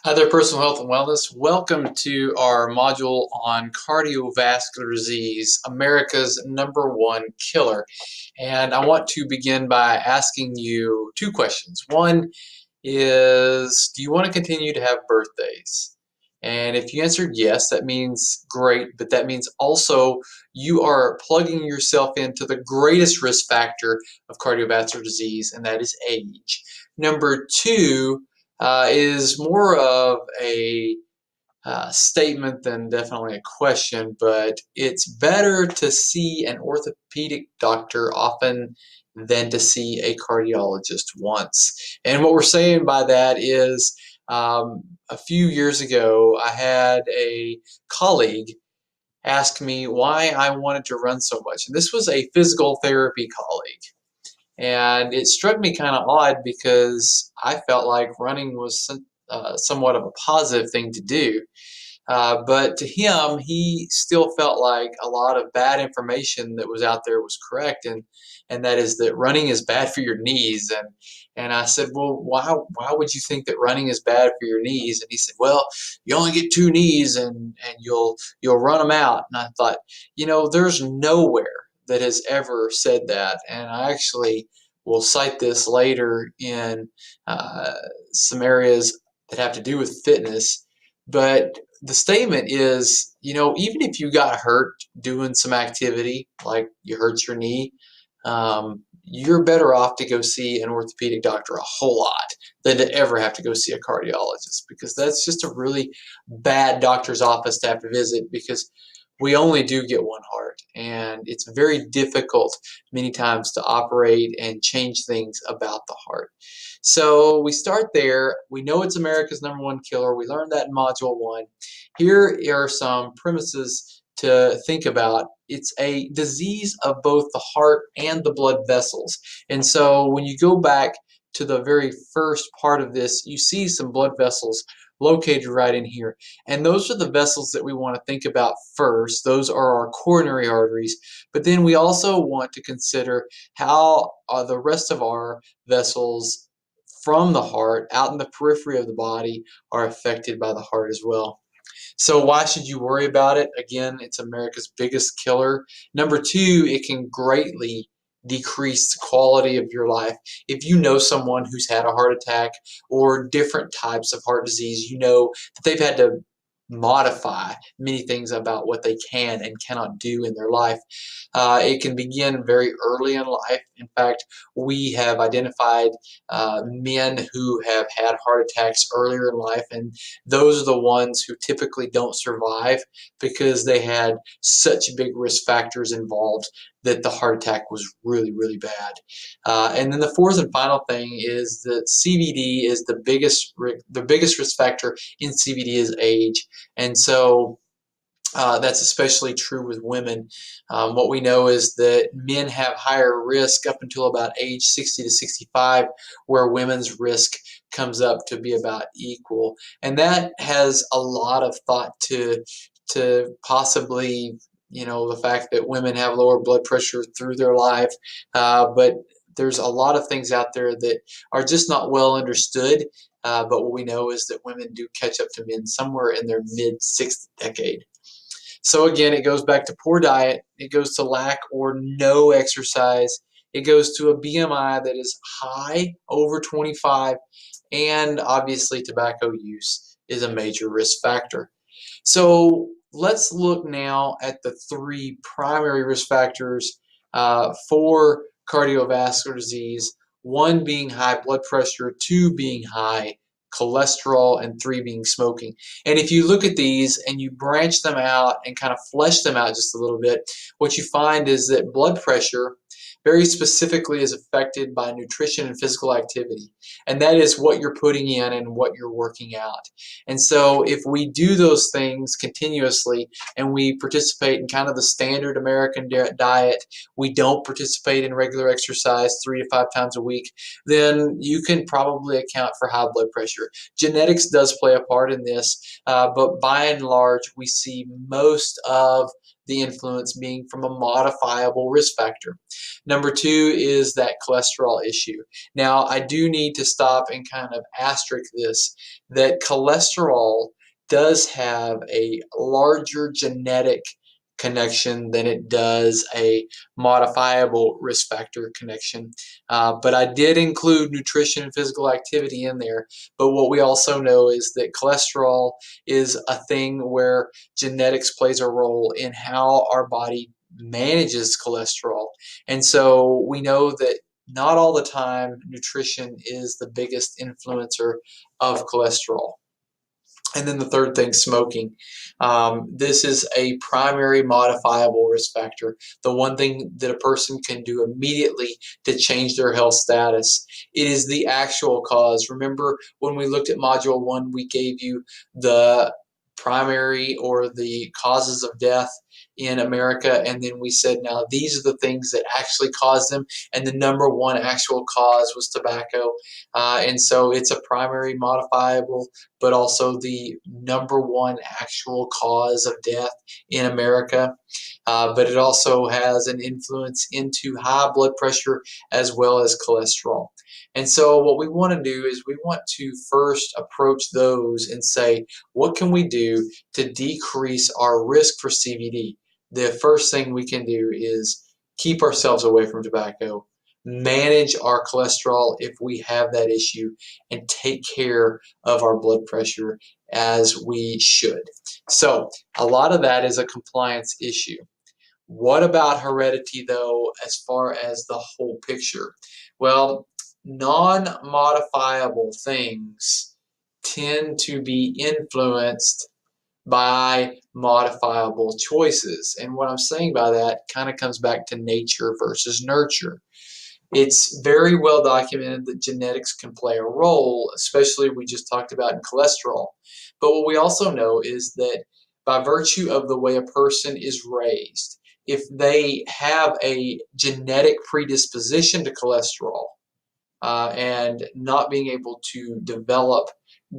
Hi there, personal health and wellness. Welcome to our module on cardiovascular disease, America's #1 killer. And I want to begin by asking you two questions. One is, do you want to continue to have birthdays? And if you answered yes, that means great, but that means also you are plugging yourself into the greatest risk factor of cardiovascular disease, and that is age. Number two is more of a statement than definitely a question, but it's better to see an orthopedic doctor often than to see a cardiologist once. And what we're saying by that is a few years ago, I had a colleague ask me why I wanted to run so much. And this was a physical therapy colleague. And it struck me kind of odd because I felt like running was somewhat of a positive thing to do. But to him, he still felt like a lot of bad information that was out there was correct, and that is that running is bad for your knees. And I said, well, why would you think that running is bad for your knees? And he said, well, you only get two knees, and you'll run them out. And I thought, there's nowhere that has ever said that, and I actually will cite this later in some areas that have to do with fitness, but the statement is, even if you got hurt doing some activity, like you hurt your knee, you're better off to go see an orthopedic doctor a whole lot than to ever have to go see a cardiologist, because that's just a really bad doctor's office to have to visit, because we only do get one heart, and it's very difficult many times to operate and change things about the heart. So we start there. We know it's America's #1 killer. We learned that in Module 1. Here are some premises to think about. It's a disease of both the heart and the blood vessels. And so when you go back to the very first part of this, you see some blood vessels located right in here. And those are the vessels that we want to think about first. Those are our coronary arteries. But then we also want to consider how the rest of our vessels from the heart out in the periphery of the body are affected by the heart as well. So why should you worry about it? Again, it's America's biggest killer. Number two, it can greatly decrease the quality of your life. If you know someone who's had a heart attack or different types of heart disease, you know that they've had to modify many things about what they can and cannot do in their life. It can begin very early in life. In fact, we have identified men who have had heart attacks earlier in life, and those are the ones who typically don't survive because they had such big risk factors involved that the heart attack was really, really bad. And then the fourth and final thing is that CVD is the biggest risk factor in CVD is age. And so that's especially true with women. What we know is that men have higher risk up until about age 60 to 65, where women's risk comes up to be about equal. And that has a lot of thought to possibly, the fact that women have lower blood pressure through their life, but there's a lot of things out there that are just not well understood. But what we know is that women do catch up to men somewhere in their mid-6th decade. So again, it goes back to poor diet. It goes to lack or no exercise. It goes to a BMI that is high, over 25, and obviously tobacco use is a major risk factor. So let's look now at the three primary risk factors for cardiovascular disease, one being high blood pressure, two being high cholesterol, and three being smoking. And if you look at these and you branch them out and kind of flesh them out just a little bit, what you find is that blood pressure very specifically is affected by nutrition and physical activity. And that is what you're putting in and what you're working out. And so if we do those things continuously and we participate in kind of the standard American diet, we don't participate in regular exercise 3 to 5 times a week, then you can probably account for high blood pressure. Genetics does play a part in this, but by and large, we see most of the influence being from a modifiable risk factor. Number two is that cholesterol issue. Now, I do need to stop and kind of asterisk this, that cholesterol does have a larger genetic connection than it does a modifiable risk factor connection. But I did include nutrition and physical activity in there. But what we also know is that cholesterol is a thing where genetics plays a role in how our body manages cholesterol. And so we know that not all the time nutrition is the biggest influencer of cholesterol. And then the third thing, smoking. This is a primary modifiable risk factor. The one thing that a person can do immediately to change their health status. It is the actual cause. Remember when we looked at Module 1, we gave you the primary or the causes of death in America, and then we said now these are the things that actually cause them, and the number one actual cause was tobacco. And so it's a primary modifiable, but also the number one actual cause of death in America. But it also has an influence into high blood pressure as well as cholesterol. And so what we want to do is we want to first approach those and say, what can we do to decrease our risk for CVD? The first thing we can do is keep ourselves away from tobacco, manage our cholesterol if we have that issue, and take care of our blood pressure as we should. So a lot of that is a compliance issue. What about heredity, though, as far as the whole picture? Well, non-modifiable things tend to be influenced by modifiable choices. And what I'm saying by that kind of comes back to nature versus nurture. It's very well documented that genetics can play a role, especially we just talked about in cholesterol. But what we also know is that by virtue of the way a person is raised, if they have a genetic predisposition to cholesterol and not being able to develop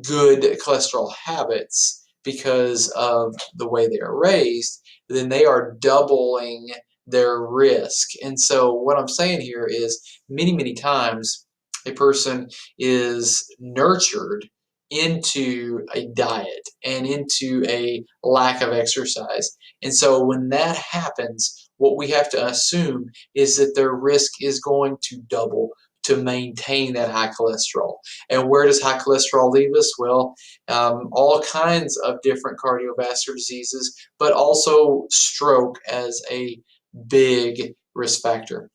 good cholesterol habits because of the way they are raised, then they are doubling their risk. And so what I'm saying here is many times a person is nurtured into a diet and into a lack of exercise. And so when that happens, what we have to assume is that their risk is going to double to maintain that high cholesterol. And where does high cholesterol leave us? Well, all kinds of different cardiovascular diseases, but also stroke as a big risk factor.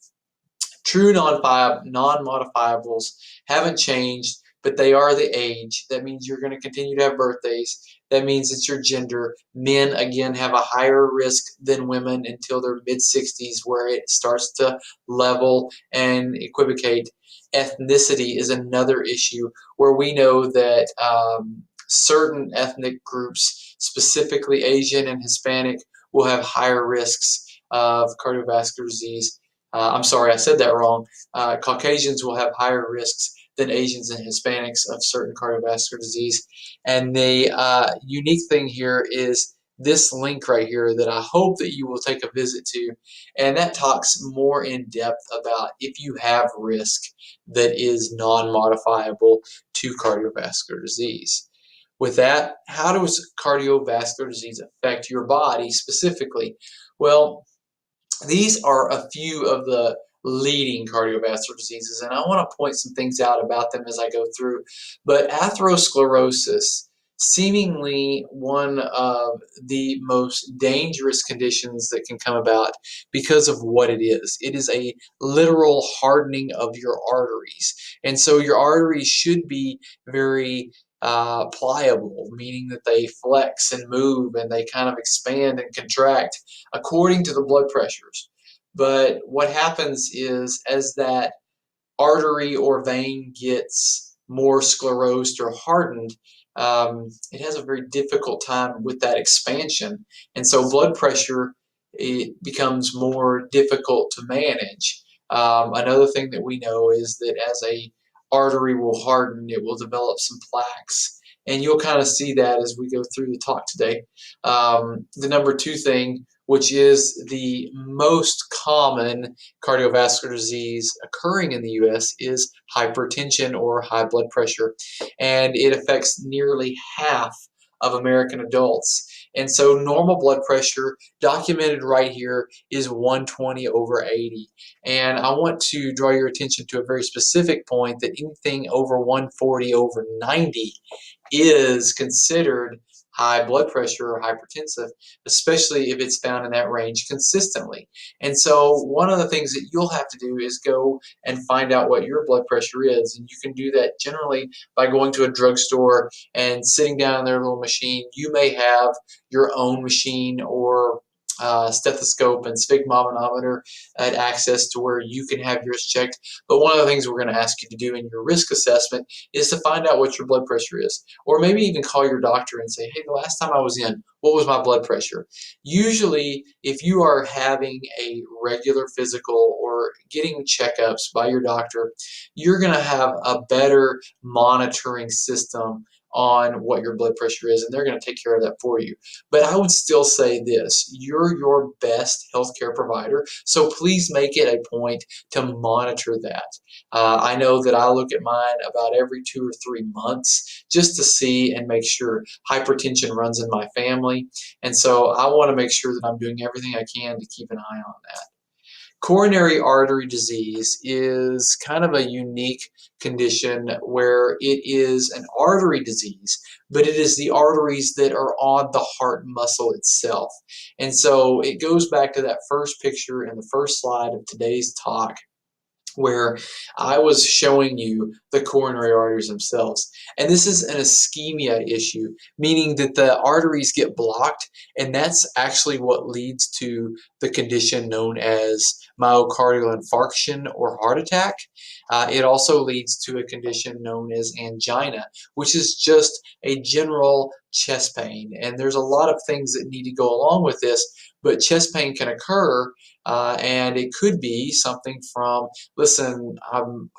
True non-modifiables haven't changed, but they are the age. That means you're going to continue to have birthdays. That means it's your gender. Men, again, have a higher risk than women until their mid-60s, where it starts to level and equivocate. Ethnicity is another issue where we know that certain ethnic groups, specifically Asian and Hispanic, will have higher risks of cardiovascular disease. I'm sorry, I said that wrong. Caucasians will have higher risks than Asians and Hispanics of certain cardiovascular disease. And the unique thing here is this link right here that I hope that you will take a visit to. And that talks more in depth about if you have risk that is non-modifiable to cardiovascular disease. With that, how does cardiovascular disease affect your body specifically? Well, these are a few of the leading cardiovascular diseases, and I want to point some things out about them as I go through. But atherosclerosis, seemingly one of the most dangerous conditions that can come about because of what it is. It is a literal hardening of your arteries. And so your arteries should be very pliable, meaning that they flex and move and they kind of expand and contract according to the blood pressures. But what happens is as that artery or vein gets more sclerosed or hardened, it has a very difficult time with that expansion. And so blood pressure, it becomes more difficult to manage. Another thing that we know is that as a artery will harden, it will develop some plaques. And you'll kind of see that as we go through the talk today. The number two thing which is the most common cardiovascular disease occurring in the US, is hypertension or high blood pressure. And it affects nearly half of American adults. And so normal blood pressure, documented right here, is 120 over 80. And I want to draw your attention to a very specific point, that anything over 140 over 90 is considered high blood pressure or hypertensive, especially if it's found in that range consistently. And so one of the things that you'll have to do is go and find out what your blood pressure is. And you can do that generally by going to a drugstore and sitting down in their little machine. You may have your own machine or stethoscope and sphygmomanometer at access to where you can have yours checked. But one of the things we're going to ask you to do in your risk assessment is to find out what your blood pressure is, or maybe even call your doctor and say, hey, the last time I was in, what was my blood pressure? Usually, if you are having a regular physical or getting checkups by your doctor, you're going to have a better monitoring system on what your blood pressure is, and they're going to take care of that for you. But I would still say this: you're your best healthcare provider, so please make it a point to monitor that. I know that I look at mine about every 2 or 3 months just to see and make sure. Hypertension runs in my family, and so I want to make sure that I'm doing everything I can to keep an eye on that. Coronary artery disease is kind of a unique condition where it is an artery disease, but it is the arteries that are on the heart muscle itself. And so it goes back to that first picture in the first slide of today's talk, where I was showing you the coronary arteries themselves. And this is an ischemia issue, meaning that the arteries get blocked, and that's actually what leads to the condition known as myocardial infarction or heart attack. It also leads to a condition known as angina, which is just a general chest pain. And there's a lot of things that need to go along with this, but chest pain can occur, and it could be something from, listen, I'm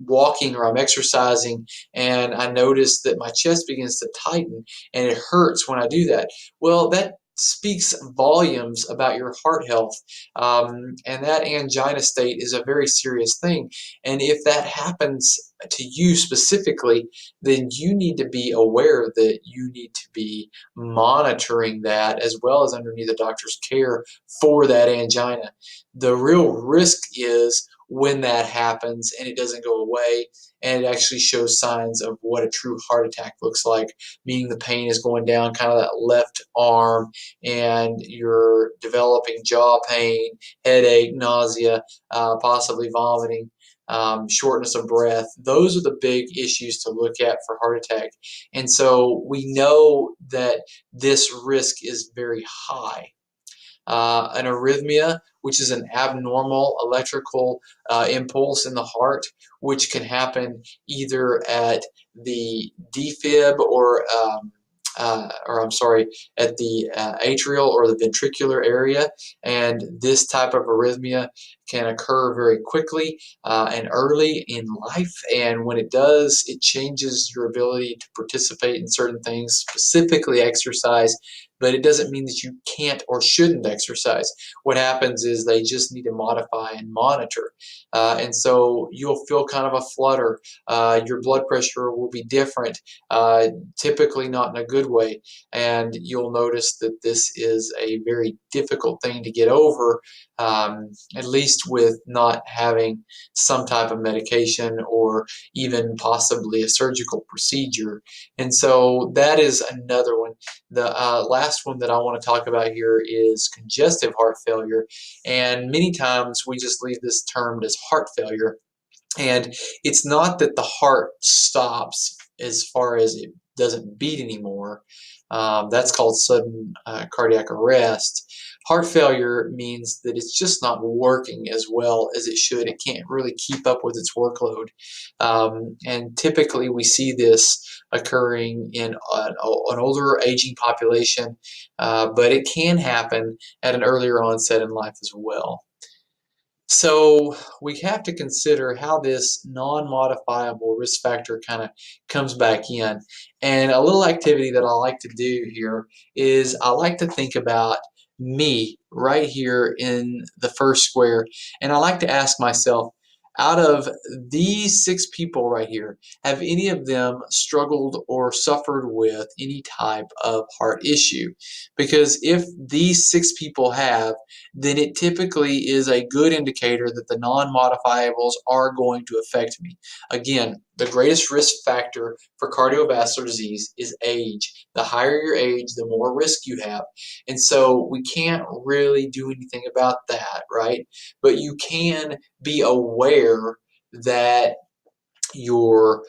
walking or I'm exercising and I notice that my chest begins to tighten and it hurts when I do that. Well, that speaks volumes about your heart health, and that angina state is a very serious thing. And if that happens to you specifically, then you need to be aware that you need to be monitoring that as well as underneath the doctor's care for that angina. The real risk is when that happens and it doesn't go away and it actually shows signs of what a true heart attack looks like, meaning the pain is going down kind of that left arm and you're developing jaw pain, headache, nausea, possibly vomiting, shortness of breath. Those are the big issues to look at for heart attack. And so we know that this risk is very high. An arrhythmia, which is an abnormal electrical impulse in the heart, which can happen either at the defib or I'm sorry, at the atrial or the ventricular area. And this type of arrhythmia can occur very quickly and early in life. And when it does, it changes your ability to participate in certain things, specifically exercise. But it doesn't mean that you can't or shouldn't exercise. What happens is they just need to modify and monitor. And so you'll feel kind of a flutter. Your blood pressure will be different, typically not in a good way. And you'll notice that this is a very difficult thing to get over, at least with not having some type of medication or even possibly a surgical procedure. And so that is another one. The last one that I want to talk about here is congestive heart failure. And many times we just leave this termed as heart failure. And it's not that the heart stops as far as it doesn't beat anymore. That's called sudden cardiac arrest. Heart failure means that it's just not working as well as it should. It can't really keep up with its workload. And typically we see this occurring in an older aging population, but it can happen at an earlier onset in life as well. So we have to consider how this non-modifiable risk factor kind of comes back in. And a little activity that I like to do here is I like to think about me right here in the first square. And I like to ask myself, out of these 6 people right here, have any of them struggled or suffered with any type of heart issue? Because if these 6 people have, then it typically is a good indicator that the non-modifiables are going to affect me. Again, the greatest risk factor for cardiovascular disease is age. The higher your age, the more risk you have. And so we can't really do anything about that, right? But you can be aware that your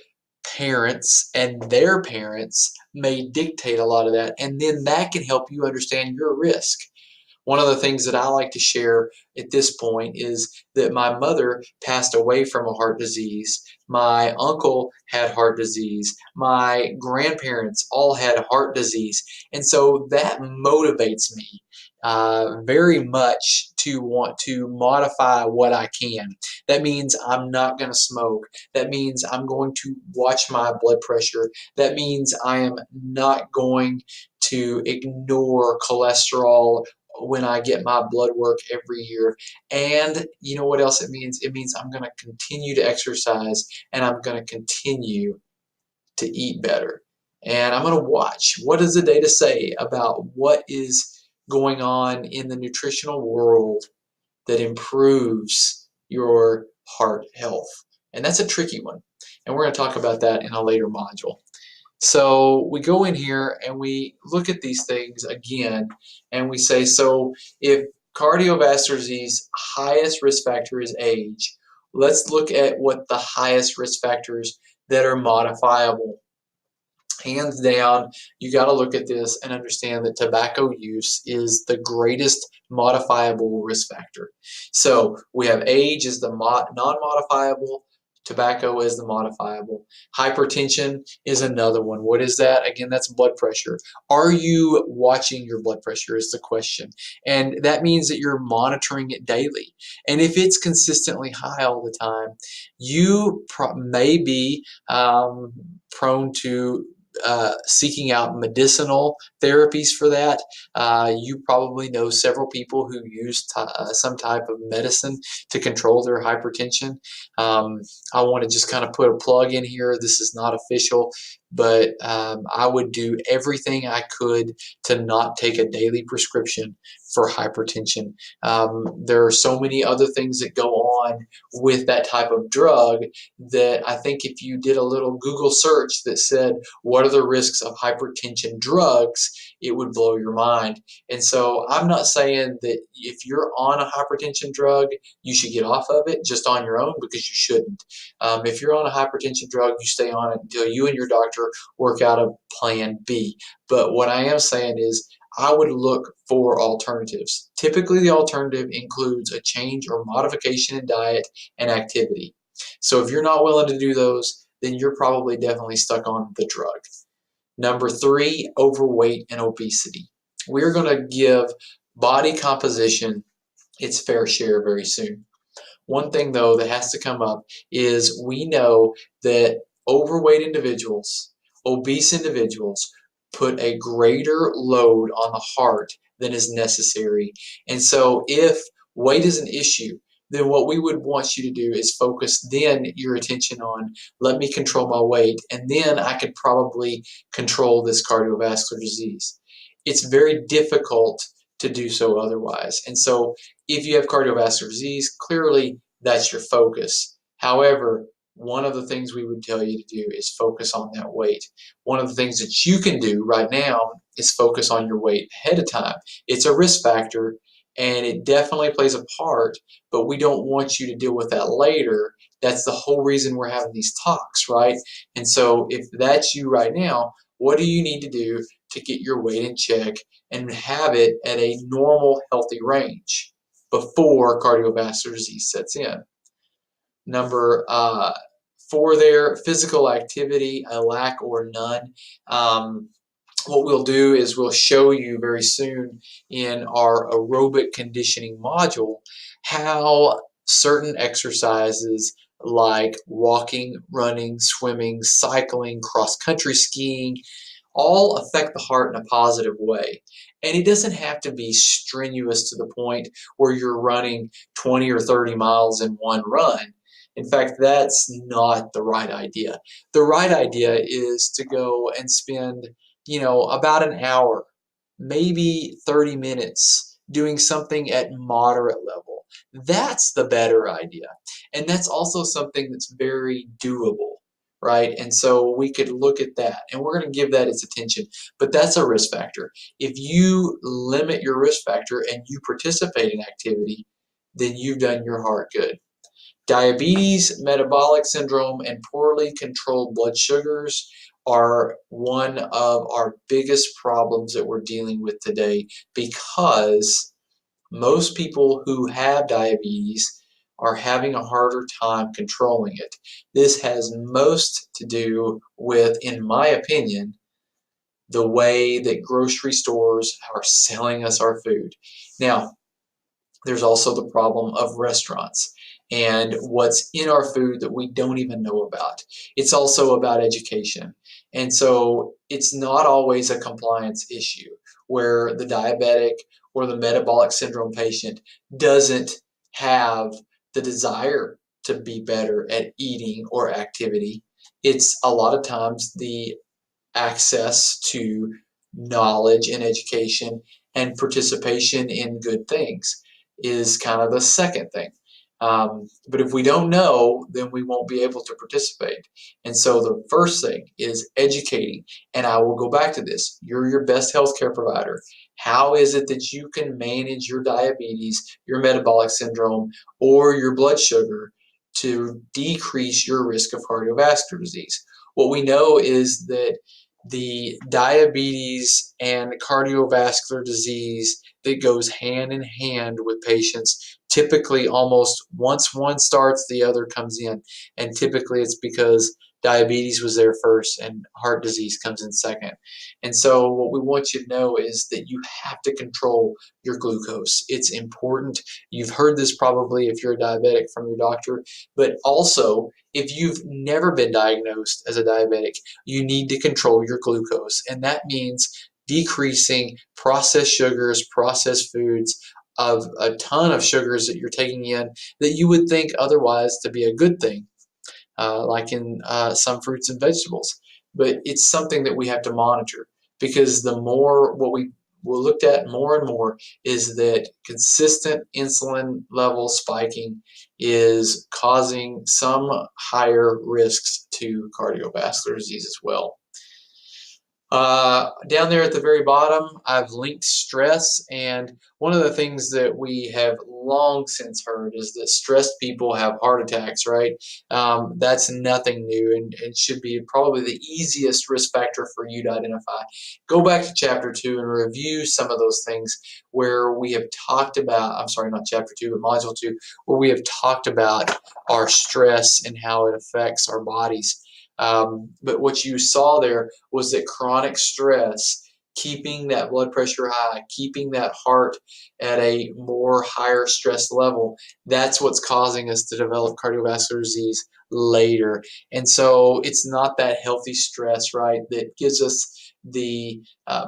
parents and their parents may dictate a lot of that, and then that can help you understand your risk. One of the things that I like to share at this point is that my mother passed away from a heart disease. My uncle had heart disease. My grandparents all had heart disease. And so that motivates me very much to want to modify what I can. That means I'm not going to smoke. That means I'm going to watch my blood pressure. That means I am not going to ignore cholesterol when I get my blood work every year. And you know what else it means? It means I'm going to continue to exercise and I'm going to continue to eat better. And I'm going to watch, what does the data say about what is going on in the nutritional world that improves your heart health? And that's a tricky one. And we're going to talk about that in a later module. So we go in here and we look at these things again and we say, so if cardiovascular disease highest risk factor is age, let's look at what the highest risk factors that are modifiable. Hands down, you got to look at this and understand that tobacco use is the greatest modifiable risk factor. So we have age is the non-modifiable, tobacco is the modifiable. Hypertension is another one. What is that? Again, that's blood pressure. Are you watching your blood pressure is the question. And that means that you're monitoring it daily. And if it's consistently high all the time, you may be prone to seeking out medicinal therapies for that. You probably know several people who use some type of medicine to control their hypertension. I want to just kind of put a plug in here. This is not official, but I would do everything I could to not take a daily prescription for hypertension. There are so many other things that go on with that type of drug that I think if you did a little Google search that said, what are the risks of hypertension drugs, it would blow your mind. And so I'm not saying that if you're on a hypertension drug, you should get off of it just on your own, because you shouldn't. If you're on a hypertension drug, you stay on it until you and your doctor work out a plan B. But what I am saying is I would look for alternatives. Typically, the alternative includes a change or modification in diet and activity. So if you're not willing to do those, then you're probably definitely stuck on the drug. Number 3, overweight and obesity. We're going to give body composition its fair share very soon. One thing, though, that has to come up is we know that overweight individuals, obese individuals, put a greater load on the heart than is necessary. And so if weight is an issue, then what we would want you to do is focus then your attention on, let me control my weight, and then I could probably control this cardiovascular disease. It's very difficult to do so otherwise. And so if you have cardiovascular disease, clearly that's your focus. However, one of the things we would tell you to do is focus on that weight. One of the things that you can do right now is focus on your weight ahead of time. It's a risk factor, and it definitely plays a part, but we don't want you to deal with that later. That's the whole reason we're having these talks, right? And so if that's you right now, what do you need to do to get your weight in check and have it at a normal, healthy range before cardiovascular disease sets in? Number 4 there, physical activity, a lack or none. What we'll do is we'll show you very soon in our aerobic conditioning module how certain exercises like walking, running, swimming, cycling, cross-country skiing, all affect the heart in a positive way. And it doesn't have to be strenuous to the point where you're running 20 or 30 miles in one run. In fact, that's not the right idea. The right idea is to go and spend, about an hour, maybe 30 minutes doing something at moderate level. That's the better idea. And that's also something that's very doable, right? And so we could look at that, and we're going to give that its attention. But that's a risk factor. If you limit your risk factor and you participate in activity, then you've done your heart good. Diabetes, metabolic syndrome, and poorly controlled blood sugars are one of our biggest problems that we're dealing with today, because most people who have diabetes are having a harder time controlling it. This has most to do with, in my opinion, the way that grocery stores are selling us our food. Now, there's also the problem of restaurants and what's in our food that we don't even know about. It's also about education. And so it's not always a compliance issue where the diabetic or the metabolic syndrome patient doesn't have the desire to be better at eating or activity. It's a lot of times the access to knowledge and education and participation in good things is kind of the second thing. But if we don't know, then we won't be able to participate. And so the first thing is educating. And I will go back to this. You're your best healthcare provider. How is it that you can manage your diabetes, your metabolic syndrome, or your blood sugar to decrease your risk of cardiovascular disease? What we know is that the diabetes and cardiovascular disease that goes hand in hand with patients, typically almost once one starts, the other comes in. And typically it's because diabetes was there first and heart disease comes in second. And so what we want you to know is that you have to control your glucose. It's important. You've heard this probably if you're a diabetic from your doctor, but also if you've never been diagnosed as a diabetic, you need to control your glucose. And that means decreasing processed sugars, processed foods, of a ton of sugars that you're taking in that you would think otherwise to be a good thing, like in some fruits and vegetables. But it's something that we have to monitor, because the more what we looked at more and more is that consistent insulin level spiking is causing some higher risks to cardiovascular disease as well. Down there at the very bottom, I've linked stress, and one of the things that we have long since heard is that stressed people have heart attacks, right? That's nothing new, and should be probably the easiest risk factor for you to identify. Go back to chapter 2 and review some of those things where we have talked about, I'm sorry, not chapter 2, but module 2, where we have talked about our stress and how it affects our bodies. But what you saw there was that chronic stress, keeping that blood pressure high, keeping that heart at a more higher stress level, that's what's causing us to develop cardiovascular disease later. And so it's not that healthy stress, right, that gives us the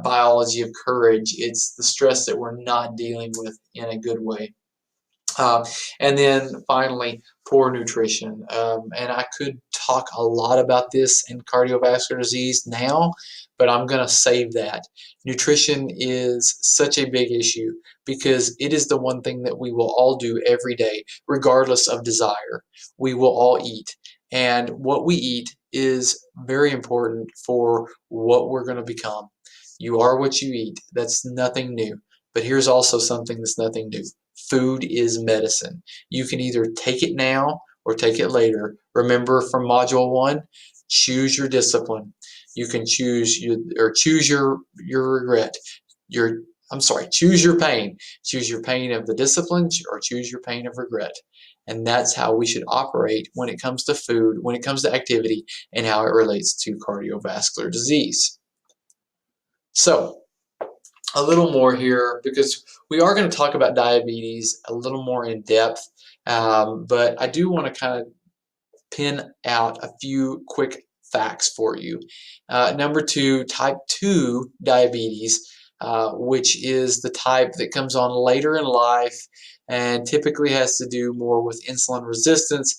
biology of courage. It's the stress that we're not dealing with in a good way. And then finally, poor nutrition. And I could talk a lot about this in cardiovascular disease now, but I'm going to save that. Nutrition is such a big issue because it is the one thing that we will all do every day, regardless of desire. We will all eat. And what we eat is very important for what we're going to become. You are what you eat. That's nothing new. But here's also something that's nothing new. Food is medicine. You can either take it now or take it later. Remember from module 1, choose your discipline. You can choose your regret. Choose your pain. Choose your pain of the discipline or choose your pain of regret. And that's how we should operate when it comes to food, when it comes to activity, and how it relates to cardiovascular disease. So, a little more here, because we are going to talk about diabetes a little more in depth, but I do want to kind of pin out a few quick facts for you. Number two, type 2 diabetes, which is the type that comes on later in life and typically has to do more with insulin resistance,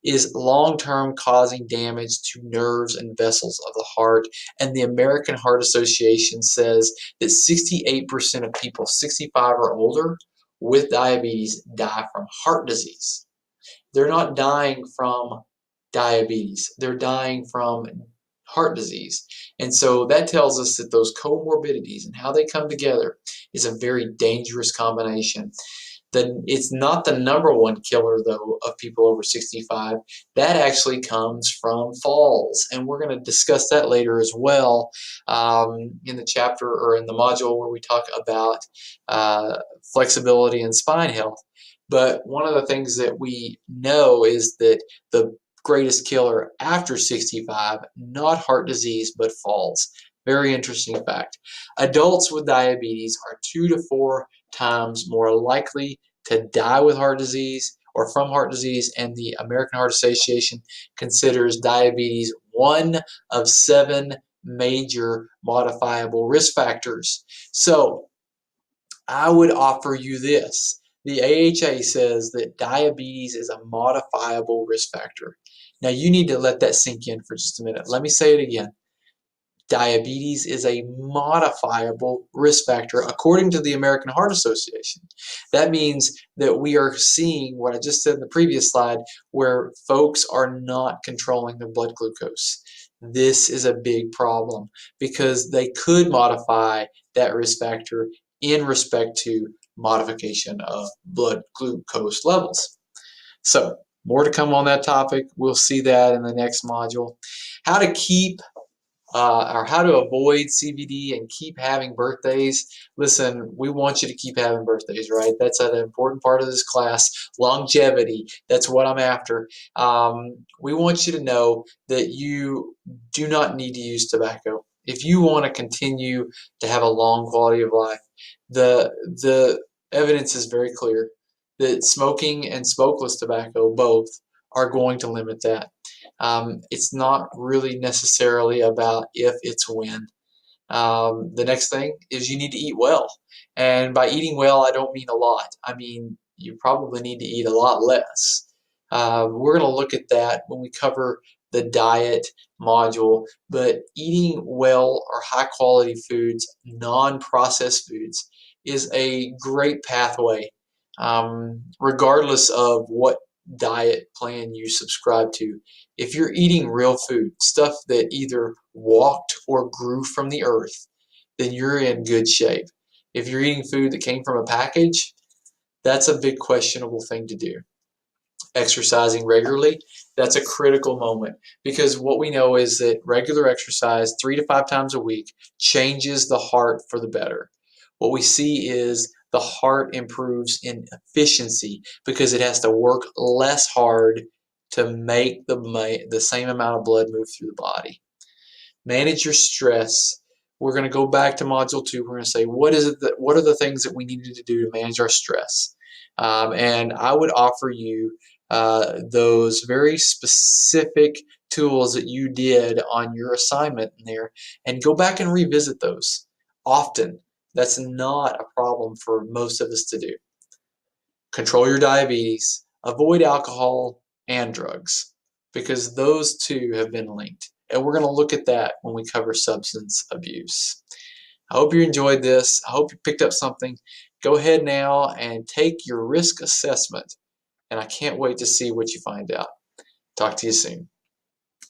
is long-term causing damage to nerves and vessels of the heart. And the American Heart Association says that 68% of people 65 or older with diabetes die from heart disease. They're not dying from diabetes, they're dying from heart disease. And so that tells us that those comorbidities and how they come together is a very dangerous combination. It's not the number one killer, though, of people over 65. That actually comes from falls, and we're going to discuss that later as well in the chapter or in the module where we talk about flexibility and spine health. But one of the things that we know is that the greatest killer after 65, not heart disease, but falls. Very interesting fact. Adults with diabetes are 2 to 4 times more likely to die with heart disease or from heart disease, and the American Heart Association considers diabetes one of 7 major modifiable risk factors. So I would offer you this. The AHA says that diabetes is a modifiable risk factor. Now you need to let that sink in for just a minute. Let me say it again. Diabetes is a modifiable risk factor according to the American Heart Association. That means that we are seeing what I just said in the previous slide, where folks are not controlling their blood glucose. This is a big problem because they could modify that risk factor in respect to modification of blood glucose levels. So more to come on that topic. We'll see that in the next module. How to keep or how to avoid CVD and keep having birthdays. Listen, we want you to keep having birthdays, right? That's an important part of this class. Longevity, that's what I'm after. We want you to know that you do not need to use tobacco. If you want to continue to have a long quality of life, the evidence is very clear that smoking and smokeless tobacco both are going to limit that. It's not really necessarily about if, it's when. The next thing is you need to eat well. And by eating well, I don't mean a lot. I mean, you probably need to eat a lot less. We're going to look at that when we cover the diet module, but eating well or high quality foods, non-processed foods, is a great pathway, regardless of what diet plan you subscribe to. If you're eating real food, stuff that either walked or grew from the earth, then you're in good shape. If you're eating food that came from a package, that's a big questionable thing to do. Exercising regularly, that's a critical moment, because what we know is that regular exercise 3 to 5 times a week changes the heart for the better. What we see is the heart improves in efficiency because it has to work less hard to make the same amount of blood move through the body. Manage your stress. We're going to go back to module 2. We're going to say, what are the things that we needed to do to manage our stress? And I would offer you those very specific tools that you did on your assignment in there, and go back and revisit those often. That's not a problem for most of us to do. Control your diabetes, avoid alcohol and drugs, because those two have been linked. And we're going to look at that when we cover substance abuse. I hope you enjoyed this. I hope you picked up something. Go ahead now and take your risk assessment, and I can't wait to see what you find out. Talk to you soon.